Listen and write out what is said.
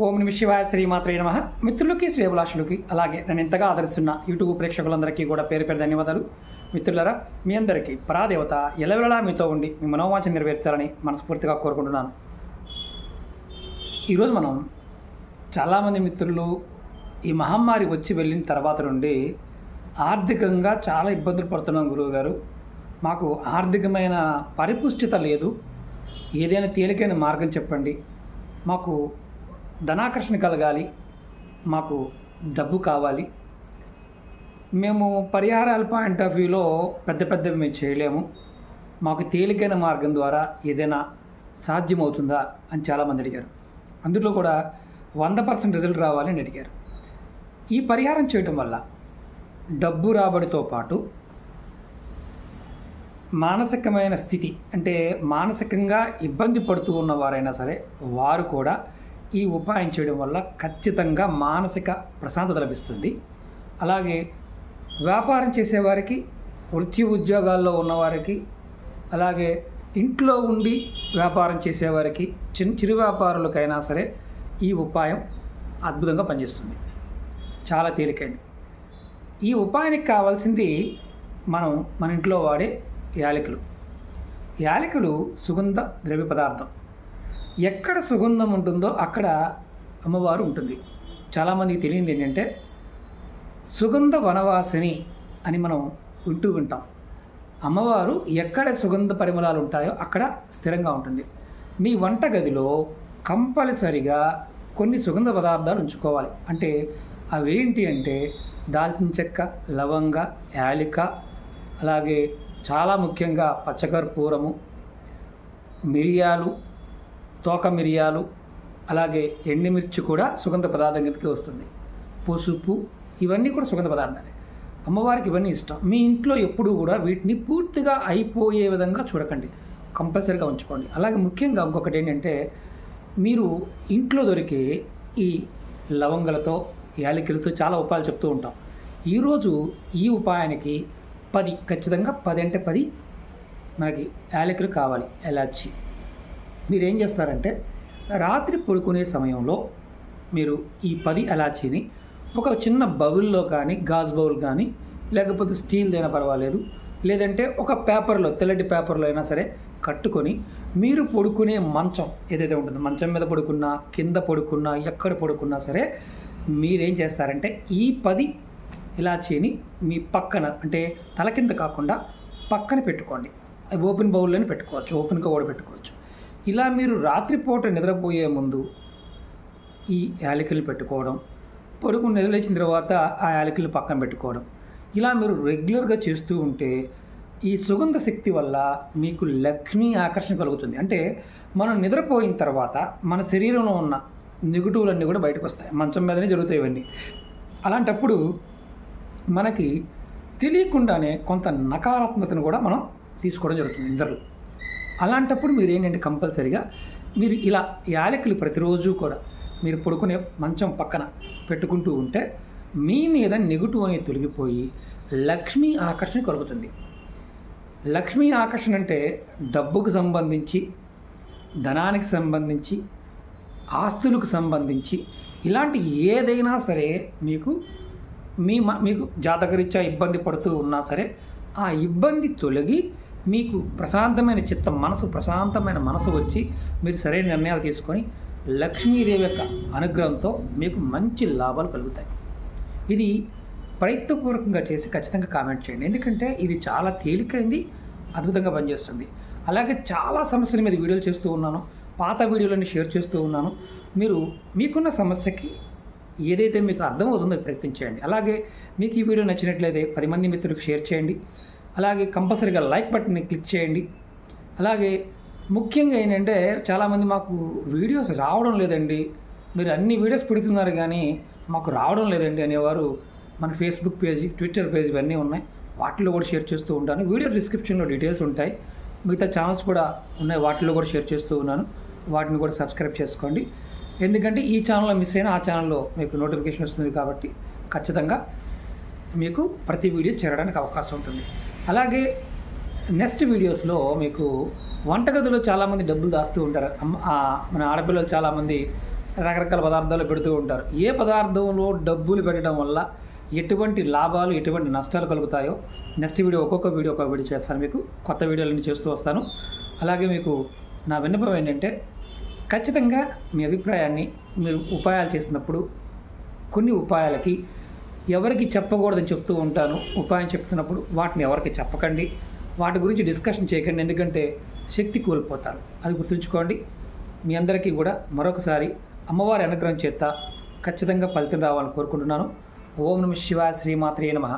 ఓం నమ శివాయ శ్రీమాత్రే నమః. మిత్రులకి శ్రేభిలాషులకి అలాగే నన్ను ఎంతగా ఆదరిస్తున్న యూట్యూబ్ ప్రేక్షకులందరికీ కూడా పేరు పేరు ధన్యవాదాలు. మిత్రులారా, మీ అందరికీ పరాదేవత ఎల్లవేళలా మీతో ఉండి మీ మనోవాంఛ నెరవేర్చాలని మనస్ఫూర్తిగా కోరుకుంటున్నాను. ఈరోజు మనం చాలామంది మిత్రులు ఈ మహమ్మారి వచ్చి వెళ్ళిన తర్వాత నుండి ఆర్థికంగా చాలా ఇబ్బందులు పడుతున్నాం. గురువుగారు, మాకు ఆర్థికమైన పరిపుష్టిత లేదు, ఏదైనా తేలికైన మార్గం చెప్పండి, మాకు ధనాకర్షణ కలగాలి, మాకు డబ్బు కావాలి, మేము పరిహారాల పాయింట్ ఆఫ్ వ్యూలో పెద్దవి మేము చేయలేము, మాకు తేలికైన మార్గం ద్వారా ఏదైనా సాధ్యమవుతుందా అని చాలామంది అడిగారు. అందులో కూడా 100% రిజల్ట్ రావాలని అడిగారు. ఈ పరిహారం చేయటం వల్ల డబ్బు రాబడితో పాటు మానసికమైన స్థితి, అంటే మానసికంగా ఇబ్బంది పడుతూ ఉన్నవారైనా సరే వారు కూడా ఈ ఉపాయం చేయడం వల్ల ఖచ్చితంగా మానసిక ప్రశాంతత లభిస్తుంది. అలాగే వ్యాపారం చేసేవారికి, వృత్తి ఉద్యోగాల్లో ఉన్నవారికి, అలాగే ఇంట్లో ఉండి వ్యాపారం చేసేవారికి, చిరు వ్యాపారులకైనా సరే ఈ ఉపాయం అద్భుతంగా పనిచేస్తుంది. చాలా తేలికైంది. ఈ ఉపాయానికి కావాల్సింది మన ఇంట్లో వాడే యాలకులు. యాలకులు సుగంధ ద్రవ్య పదార్థం. ఎక్కడ సుగంధం ఉంటుందో అక్కడ అమ్మవారు ఉంటుంది. చాలామందికి తెలియదు ఏంటంటే సుగంధ వనవాసిని అని మనం వింటాం. అమ్మవారు ఎక్కడ సుగంధ పరిమళాలు ఉంటాయో అక్కడ స్థిరంగా ఉంటుంది. మీ వంటగదిలో కంపల్సరిగా కొన్ని సుగంధ పదార్థాలు ఉంచుకోవాలి. అంటే అవేంటి అంటే దాల్చిన చెక్క, లవంగ, యాలిక, అలాగే చాలా ముఖ్యంగా పచ్చకర్పూరము, మిరియాలు, తోక మిరియాలు, అలాగే ఎండుమిర్చి కూడా సుగంధ పదార్థం కిందకి వస్తుంది. పసుపు, ఇవన్నీ కూడా సుగంధ పదార్థాలే. అమ్మవారికి ఇవన్నీ ఇష్టం. మీ ఇంట్లో ఎప్పుడూ కూడా వీటిని పూర్తిగా అయిపోయే విధంగా చూడకండి, కంపల్సరీగా ఉంచుకోండి. అలాగే ముఖ్యంగా ఇంకొకటి ఏంటంటే, మీరు ఇంట్లో దొరికే ఈ లవంగలతో, యాలకులతో చాలా ఉపాయాలు చెప్తూ ఉంటాం. ఈరోజు ఈ ఉపాయానికి 10, ఖచ్చితంగా 10 అంటే 10 మనకి యాలకులు కావాలి, ఎలాచి. మీరు ఏం చేస్తారంటే రాత్రి పడుకునే సమయంలో మీరు ఈ 10 ఎలాచీని ఒక చిన్న బౌల్లో కానీ, గాజు బౌల్ కానీ, లేకపోతే స్టీల్దైనా పర్వాలేదు, లేదంటే ఒక పేపర్లో, తెల్లటి పేపర్లో అయినా సరే కట్టుకొని మీరు పడుకునే మంచం ఏదైతే ఉంటుందో, మంచం మీద పడుకున్నా, కింద పడుకున్నా, ఎక్కడ పడుకున్నా సరే మీరేం చేస్తారంటే ఈ 10 ఇలాచీని మీ పక్కన, అంటే తల కింద కాకుండా పక్కన పెట్టుకోండి. ఓపెన్ బౌల్లోనే పెట్టుకోవచ్చు, ఓపెన్గా కూడా పెట్టుకోవచ్చు. ఇలా మీరు రాత్రిపూట నిద్రపోయే ముందు ఈ యాలకులు పెట్టుకోవడం, పడుకుని నిద్రలేచిన తర్వాత ఆ యాలకులు పక్కన పెట్టుకోవడం, ఇలా మీరు రెగ్యులర్గా చేస్తూ ఉంటే ఈ సుగంధ శక్తి వల్ల మీకు లక్ష్మీ ఆకర్షణ కలుగుతుంది. అంటే మనం నిద్రపోయిన తర్వాత మన శరీరంలో ఉన్న నెగటివ్లన్నీ కూడా బయటకు వస్తాయి. మంచం మీదనే జరుగుతాయి ఇవన్నీ. అలాంటప్పుడు మనకి తెలియకుండానే కొంత నకారాత్మకతను కూడా మనం తీసుకోవడం జరుగుతుంది నిద్రలో. అలాంటప్పుడు మీరు ఏంటంటే కంపల్సరీగా మీరు ఇలా యాలకులు ప్రతిరోజు కూడా మీరు పడుకునే మంచం పక్కన పెట్టుకుంటూ ఉంటే మీ మీద నెగటివ్ అనేది తొలగిపోయి లక్ష్మీ ఆకర్షణ కలుగుతుంది. లక్ష్మీ ఆకర్షణ అంటే డబ్బుకు సంబంధించి, ధనానికి సంబంధించి, ఆస్తులకు సంబంధించి ఇలాంటి ఏదైనా సరే మీకు జాతకరీత్యా ఇబ్బంది పడుతూ ఉన్నా సరే ఆ ఇబ్బంది తొలగి మీకు ప్రశాంతమైన చిత్తం, ప్రశాంతమైన మనసు వచ్చి మీరు సరైన నిర్ణయాలు తీసుకొని లక్ష్మీదేవి యొక్క అనుగ్రహంతో మీకు మంచి లాభాలు కలుగుతాయి. ఇది ప్రయత్నపూర్వకంగా చేసి ఖచ్చితంగా కామెంట్ చేయండి. ఎందుకంటే ఇది చాలా తేలికైంది, అద్భుతంగా పనిచేస్తుంది. అలాగే చాలా సమస్యల మీద వీడియోలు చేస్తూ ఉన్నాను, పాత వీడియోలన్నీ షేర్ చేస్తూ ఉన్నాను. మీకున్న సమస్యకి ఏదైతే మీకు అర్థమవుతుందో ప్రయత్నించండి. అలాగే మీకు ఈ వీడియో నచ్చినట్లయితే 10 మంది మిత్రులకు షేర్ చేయండి. అలాగే కంపల్సరీగా లైక్ బటన్ని క్లిక్ చేయండి. అలాగే ముఖ్యంగా ఏంటంటే చాలామంది మాకు వీడియోస్ రావడం లేదండి, మీరు అన్ని వీడియోస్ పెడుతున్నారు కానీ మాకు రావడం లేదండి అనేవారు మన ఫేస్బుక్ పేజ్, ట్విట్టర్ పేజ్ ఇవన్నీ ఉన్నాయి, వాటిలో కూడా షేర్ చేస్తూ ఉంటాను. వీడియో డిస్క్రిప్షన్లో డీటెయిల్స్ ఉంటాయి. మిగతా ఛానల్స్ కూడా ఉన్నాయి, వాటిలో కూడా షేర్ చేస్తూ ఉన్నాను. వాటిని కూడా సబ్స్క్రైబ్ చేసుకోండి. ఎందుకంటే ఈ ఛానల్లో మిస్ అయినా ఆ ఛానల్లో మీకు నోటిఫికేషన్ వస్తుంది కాబట్టి ఖచ్చితంగా మీకు ప్రతి వీడియో చేరడానికి అవకాశం ఉంటుంది. అలాగే నెక్స్ట్ వీడియోస్లో మీకు వంటగదిలో చాలామంది డబ్బులు దాస్తూ ఉంటారు. మన ఆడపిల్లలు చాలామంది రకరకాల పదార్థాలు పెడుతూ ఉంటారు. ఏ పదార్థంలో డబ్బులు పెట్టడం వల్ల ఎటువంటి లాభాలు, ఎటువంటి నష్టాలు కలుగుతాయో నెక్స్ట్ వీడియో ఒక్కొక్క వీడియో చేస్తాను. మీకు కొత్త వీడియోలన్నీ చేస్తూ వస్తాను. అలాగే మీకు నా విన్నపం ఏంటంటే ఖచ్చితంగా మీ అభిప్రాయాన్ని మీరు ఉపాయాలు చేసినప్పుడు కొన్ని ఉపాయాలకి ఎవరికి చెప్పకూడదని చెప్తూ ఉంటాను. ఉపాయం చెప్తున్నప్పుడు వాటిని ఎవరికి చెప్పకండి, వాటి గురించి డిస్కషన్ చేయకండి, ఎందుకంటే శక్తి కోల్పోతారు. అది గుర్తుంచుకోండి. మీ అందరికీ కూడా మరొకసారి అమ్మవారి అనుగ్రహం చేత ఖచ్చితంగా ఫలితం రావాలని కోరుకుంటున్నాను. ఓం నమః శివాయ, శ్రీమాత్రే నమః.